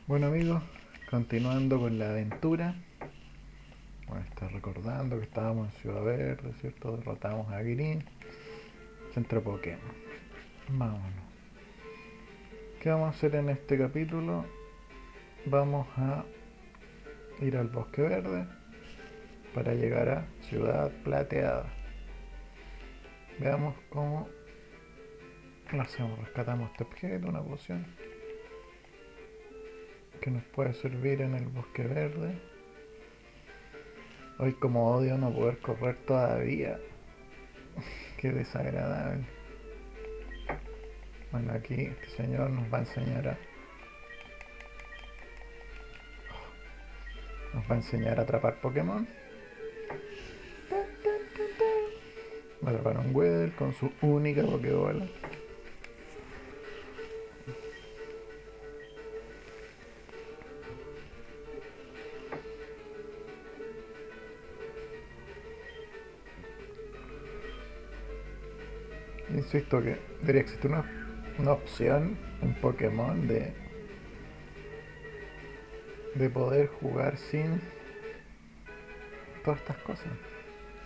Bueno amigos, continuando con la aventura. Bueno, está recordando que estábamos en Ciudad Verde, ¿cierto? Derrotamos a Green, Centro Pokémon. Vámonos. ¿Qué vamos a hacer en este capítulo? Vamos a ir al Bosque Verde para llegar a Ciudad Plateada. Veamos cómo lo hacemos. Rescatamos este objeto, una poción que nos puede servir en el Bosque Verde. Hoy como odio no poder correr todavía. Qué desagradable. Bueno, aquí este señor nos va a enseñar a atrapar Pokémon. Va a atrapar un Weedle con su única Pokébola. Insisto que debería existir una opción en Pokémon de poder jugar sin todas estas cosas.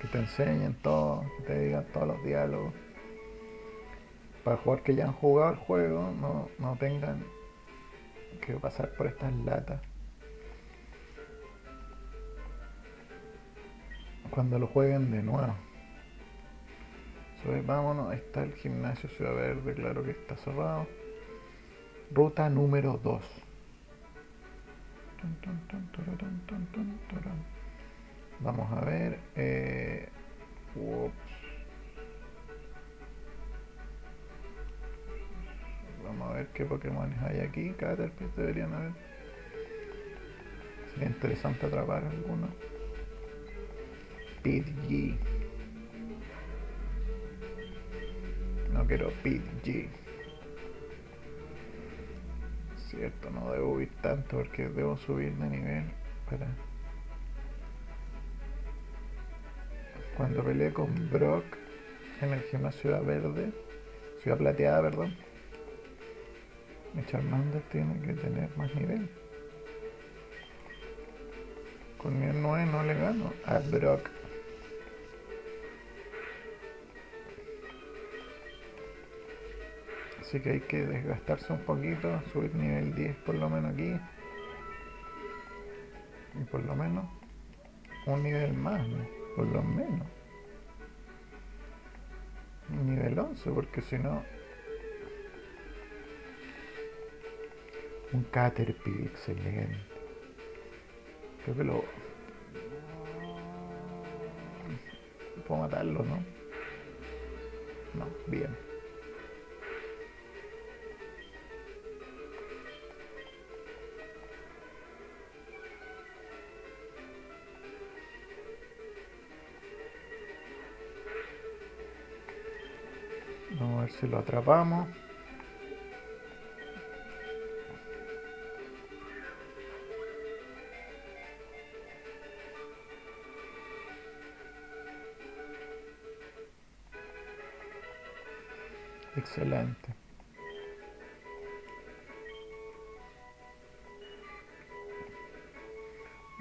Que te enseñen todo, que te digan todos los diálogos. Para jugar que ya han jugado el juego, no tengan que pasar por estas latas. Cuando lo jueguen de nuevo. Vámonos, ahí está el gimnasio Ciudad Verde, claro que está cerrado. Ruta número 2. Vamos a ver. Vamos a ver qué Pokémon hay aquí. Caterpie deberían haber. Sería interesante atrapar alguno. Pidgey. No quiero Pidgey. Cierto, no debo huir tanto porque debo subir de nivel para... Cuando peleé con Brock en el gimnasio Ciudad Verde, Ciudad Plateada, perdón, mi Charmander tiene que tener más nivel. Con mi 9 no le gano a Brock. Así que hay que desgastarse un poquito, subir nivel 10 por lo menos aquí. Y por lo menos un nivel más, ¿no? Por lo menos. Un nivel 11, porque si no... Un Caterpie, excelente. Creo que lo... Puedo matarlo, ¿no? No, bien. Vamos a ver si lo atrapamos. Excelente.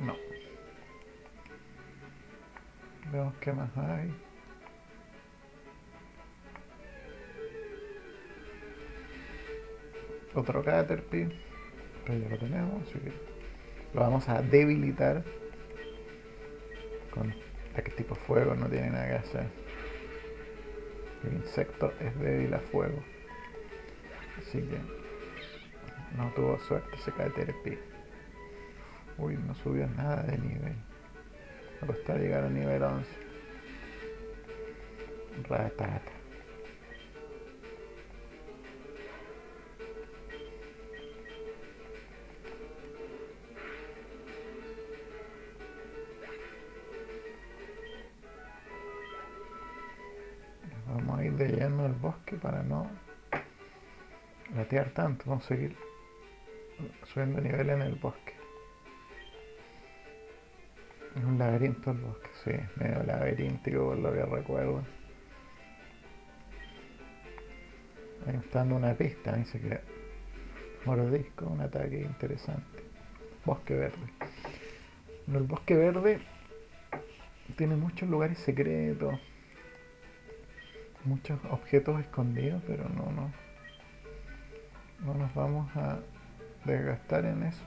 No. Veamos qué más hay. Otro Caterpie. Pero ya lo tenemos, así que lo vamos a debilitar. Con ataque tipo fuego no tiene nada que hacer. El insecto es débil a fuego. Así que no tuvo suerte ese Caterpie. Uy, no subió nada de nivel. Me costó llegar a nivel 11. Ratata. Vamos a ir de lleno al bosque para no latear tanto. Vamos a seguir subiendo nivel en el bosque. Es un laberinto el bosque, sí, medio laberíntico por lo que recuerdo. Ahí me está dando una pista, me dice que Mordisco, un ataque interesante. Bosque Verde. Bueno, el Bosque Verde tiene muchos lugares secretos, muchos objetos escondidos, pero no nos vamos a desgastar en eso.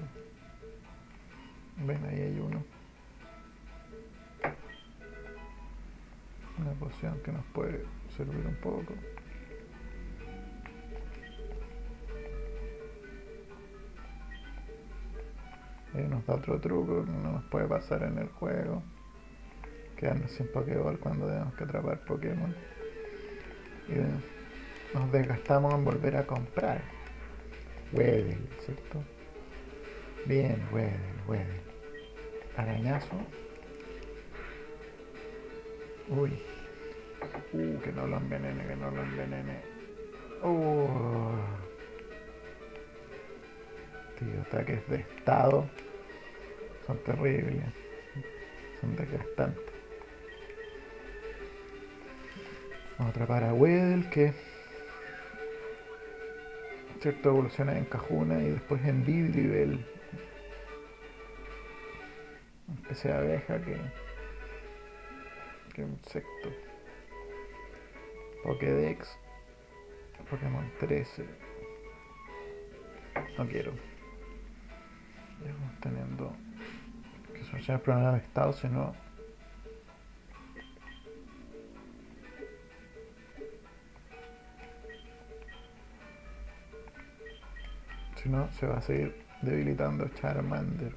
Ven, ahí hay uno. Una poción que nos puede servir un poco. Ahí nos da otro truco que no nos puede pasar en el juego. Quedarnos sin Pokéball cuando tenemos que atrapar Pokémon. Y nos desgastamos en volver a comprar. Weddle, ¿cierto? Bien, Weddle. Arañazo. Uy. Que no lo envenene, Tío, ataques de estado son terribles. Son desgastantes. Vamos a atrapar a Weddle, que cierto evoluciona en Cajuna y después en Vidribel. Una especie de abeja que insecto. Pokédex. Pokémon 13. No quiero. Ya vamos teniendo que solucionar el problema de estado, si no se va a seguir debilitando Charmander.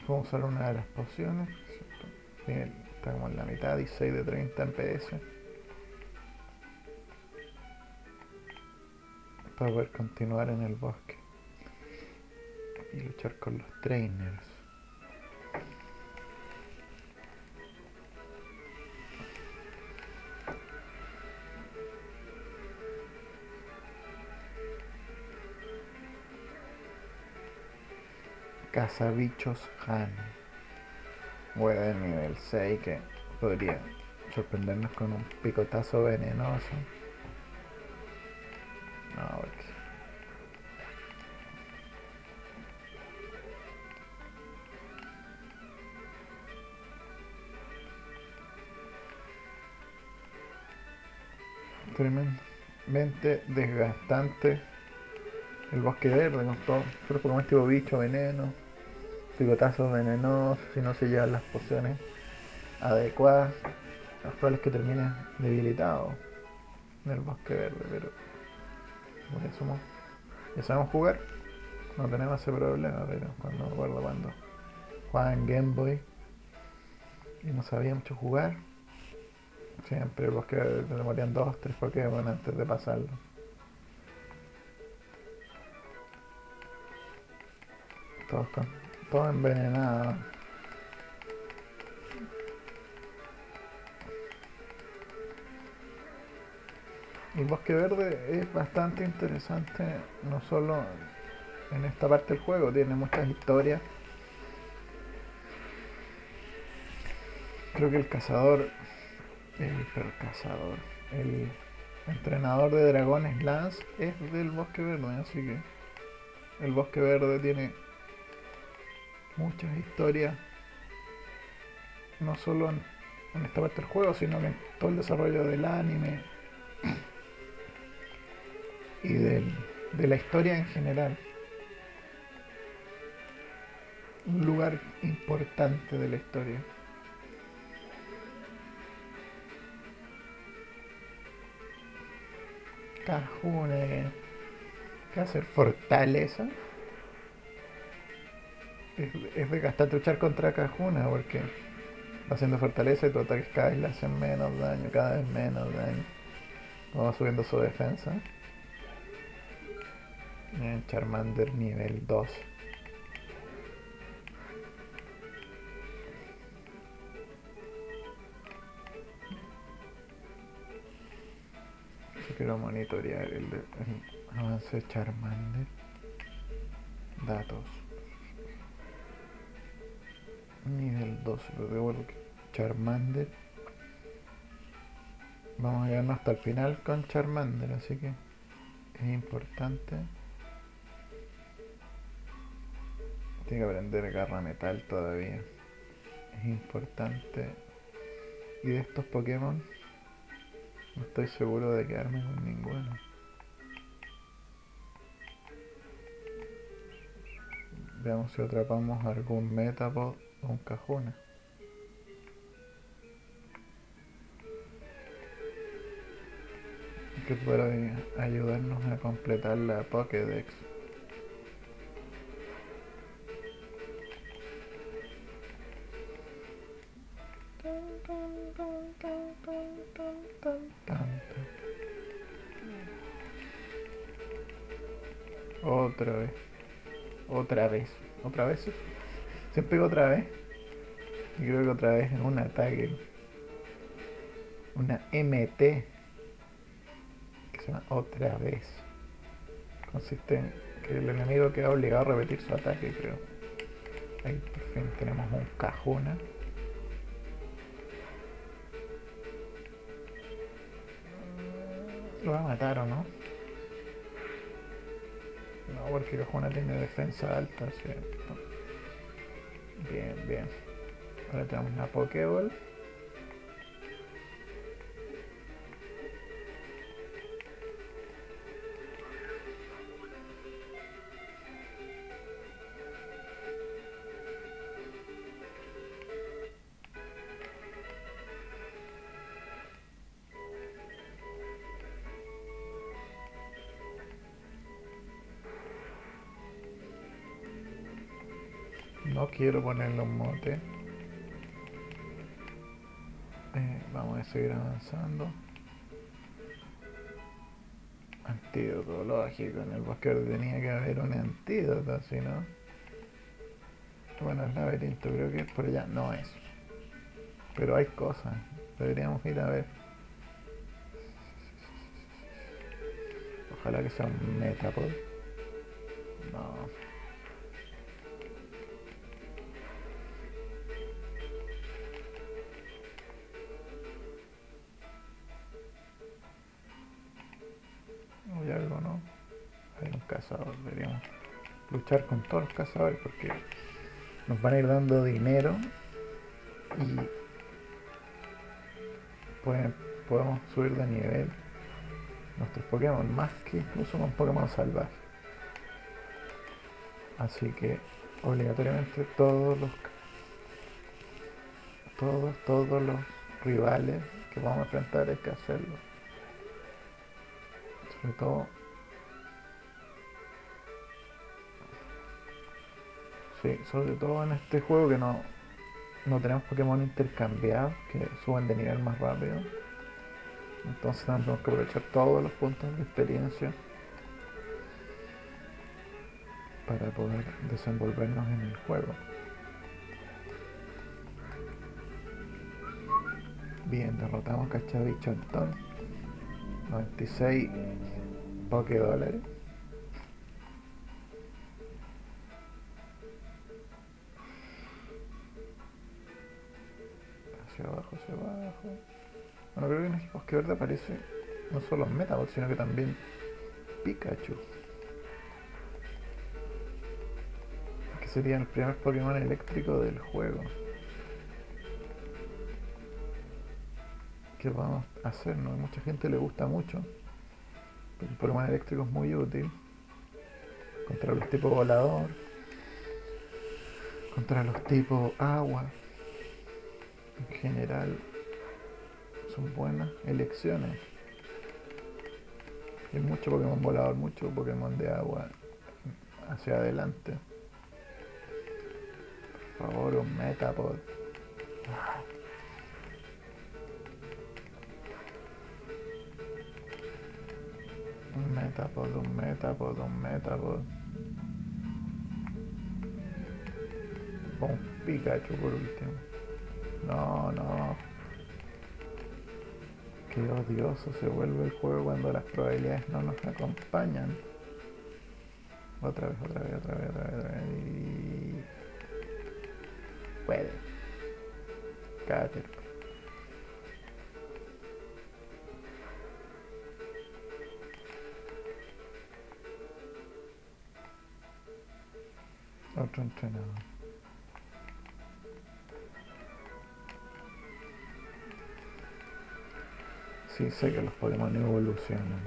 Vamos a usar una de las pociones. Bien, está como en la mitad, 16 de 30 en PS. Para poder continuar en el bosque y luchar con los trainers. Cazabichos Han. Hueá de nivel 6 que podría sorprendernos con un picotazo venenoso. No, porque tremendamente desgastante el bosque verde con todo el Pokémon tipo bicho, veneno, picotazos venenosos, si no se llevan las pociones adecuadas, lo más probable es que termine debilitado en el bosque verde, pero como ya sabemos jugar, no tenemos ese problema. Pero cuando me acuerdo cuando jugaba en Game Boy y no sabía mucho jugar, siempre el bosque verde te morían 2-3 Pokémon antes de pasarlo. Todos envenenados. El bosque verde es bastante interesante, no solo en esta parte del juego, tiene muchas historias. Creo que el entrenador de dragones Lance es del bosque verde, así que el bosque verde tiene muchas historias, no solo en esta parte del juego, sino que en todo el desarrollo del anime y de la historia en general. Un lugar importante de la historia. Cajune. ¿Qué hacer? Fortaleza. Es desgastante luchar contra Cajuna porque va haciendo fortaleza y tus ataques cada vez le hacen menos daño, cada vez menos daño. Va subiendo su defensa. Charmander nivel 2. Yo quiero monitorear el avance de Charmander. Datos. Nivel 2. Lo devuelvo que Charmander Vamos a quedarnos hasta el final con Charmander, así que es importante. Tiene que aprender garra metal todavía. Es importante. Y de estos Pokémon, no estoy seguro de quedarme con ninguno. Veamos si atrapamos algún Metapod o un Cajuna. Que puede ayudarnos a completar la Pokédex. Otra vez. Otra vez. ¿Otra vez? Siempre digo otra vez. Y creo que otra vez es un ataque. Una MT. Que se llama otra vez. Consiste en que el enemigo queda obligado a repetir su ataque, creo. Ahí por fin tenemos un Cajuna. ¿Lo va a matar o no? No, porque Cajuna tiene defensa alta, ¿cierto? Bien, bien. Ahora tenemos una Pokéball. No quiero ponerle un mote. Vamos a seguir avanzando. Antídoto, lógico. En el Bosque Verde tenía que haber un antídoto, si no. Bueno, el laberinto creo que es por allá. No es. Pero hay cosas. Deberíamos ir a ver. Ojalá que sea un Metapod. No. Hay algo, ¿no? Hay un cazador. Deberíamos luchar con todos los cazadores porque nos van a ir dando dinero y podemos subir de nivel nuestros Pokémon más que incluso con Pokémon salvajes. Así que obligatoriamente todos los rivales que vamos a enfrentar hay que hacerlo. Sobre todo en este juego que no tenemos Pokémon intercambiados que suben de nivel más rápido. Entonces tenemos que aprovechar todos los puntos de experiencia para poder desenvolvernos en el juego. Bien, derrotamos Cachabichontón. 96 Pokédólares. Hacia abajo, hacia abajo. Bueno, creo que en el Bosque Verde aparece no solo Metapod, sino que también Pikachu. Que sería el primer Pokémon eléctrico del juego. ¿Qué vamos a hacer? ¿No? A mucha gente le gusta mucho. El Pokémon eléctrico es muy útil. Contra los tipos volador. Contra los tipos agua. En general son buenas elecciones. Hay mucho Pokémon volador, mucho Pokémon de agua hacia adelante. Por favor, un Metapod. Un Metapod, un Metapod, un Metapod. Un Pikachu por último. No, no. Qué odioso se vuelve el juego cuando las probabilidades no nos acompañan. Otra vez. Y... puede. Caterpillar. Otro entrenador. Sí, sé que los Pokémon evolucionan.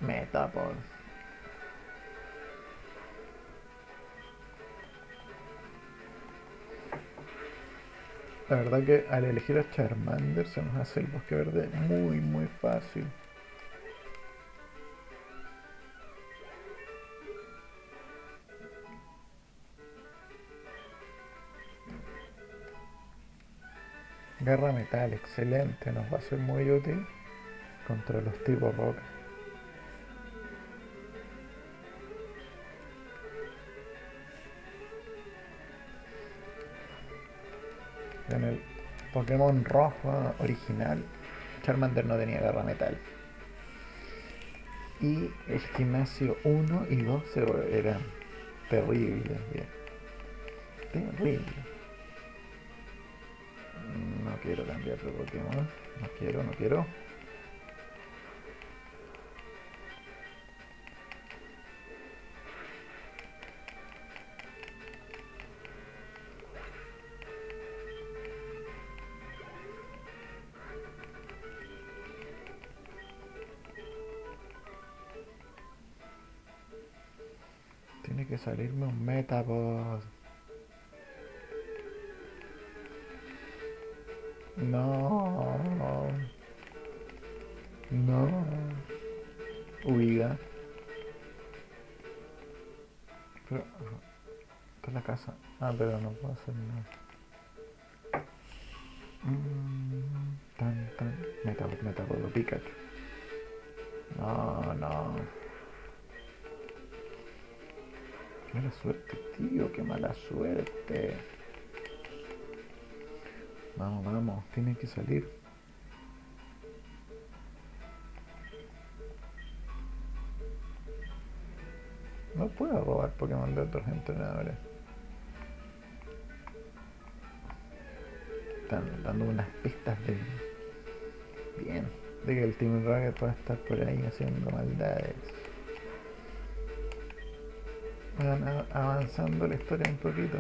Metapod. La verdad que al elegir a Charmander se nos hace el Bosque Verde muy muy fácil. Garra metal, excelente, nos va a ser muy útil contra los tipos roca. En el Pokémon rojo original, Charmander no tenía garra metal. Y el gimnasio 1 y 2 eran terribles, bien. Terrible. No quiero cambiar de Pokémon. No quiero. Tiene que salirme un Metapod. No. No. Huida. Pero... Esta es la casa. Ah, pero no puedo hacer nada. Tan. Metapod, Pikachu. No. Qué mala suerte, tío. Qué mala suerte. Vamos. Tiene que salir. No puedo robar Pokémon de otros entrenadores. Están dando unas pistas de... Bien. De que el Team Rocket puede estar por ahí haciendo maldades. Van avanzando la historia un poquito.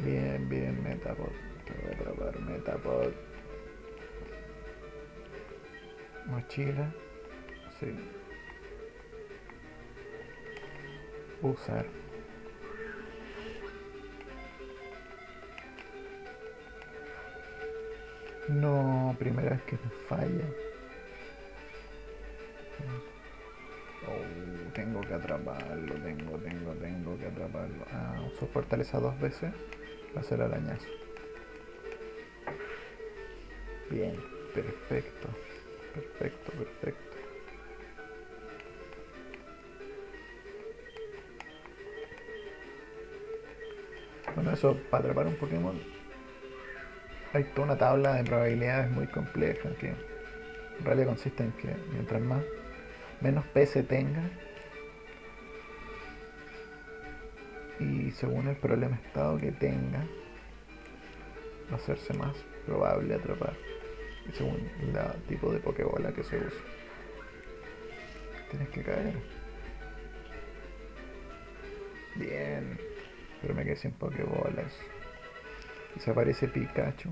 Bien, Metapod. Te voy a atrapar, Metapod. Mochila. Sí. Usar. No, primera vez que me falla. Oh, tengo que atraparlo, tengo que atraparlo. Ah, uso fortaleza 2 veces. Va a ser arañazo. Bien, perfecto. Bueno, eso, para atrapar un Pokémon hay toda una tabla de probabilidades muy compleja que en realidad consiste en que mientras menos PS tenga y según el problema estado que tenga va a hacerse más probable atrapar y según el tipo de Pokébola que se use. Tienes que caer. Bien, pero me quedé sin Pokébolas. Y se aparece Pikachu.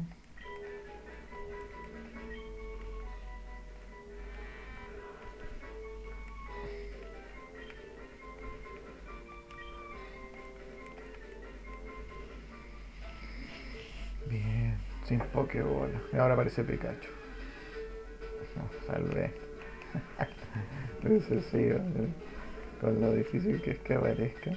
Bien, sin Pokébola. Y ahora aparece Pikachu. No, salvé. Eso sí, con lo difícil que es que aparezca.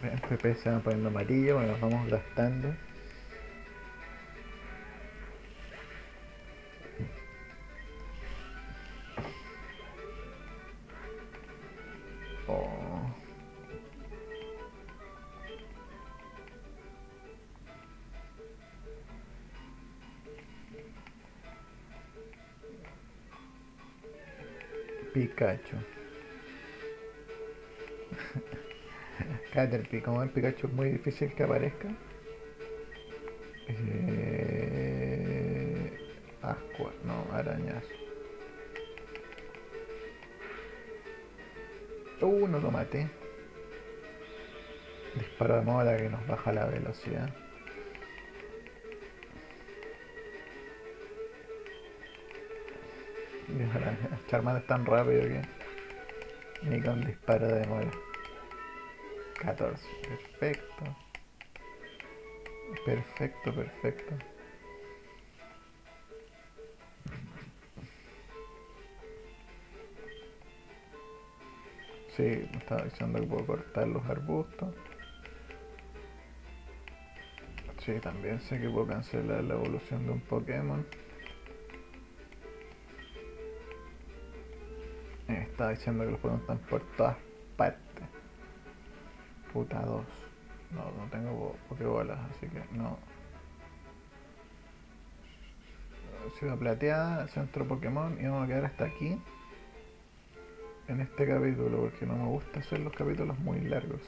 El PP se va poniendo amarillo, bueno, nos vamos gastando. Oh. Pikachu. Caterpie, como el Pikachu es muy difícil que aparezca. Ascua, no, arañazo. No lo maté. Disparo de moda que nos baja la velocidad. Charmander es tan rápido que ni con disparo de moda. 14, perfecto. Perfecto, perfecto. Sí, me estaba diciendo que puedo cortar los arbustos. Sí, también sé que puedo cancelar la evolución de un Pokémon. Me estaba diciendo que los Pokémon están por todas partes. Puta 2. No tengo Pokébolas, así que no. Ciudad plateada, centro Pokémon, y vamos a quedar hasta aquí en este capítulo porque no me gusta hacer los capítulos muy largos.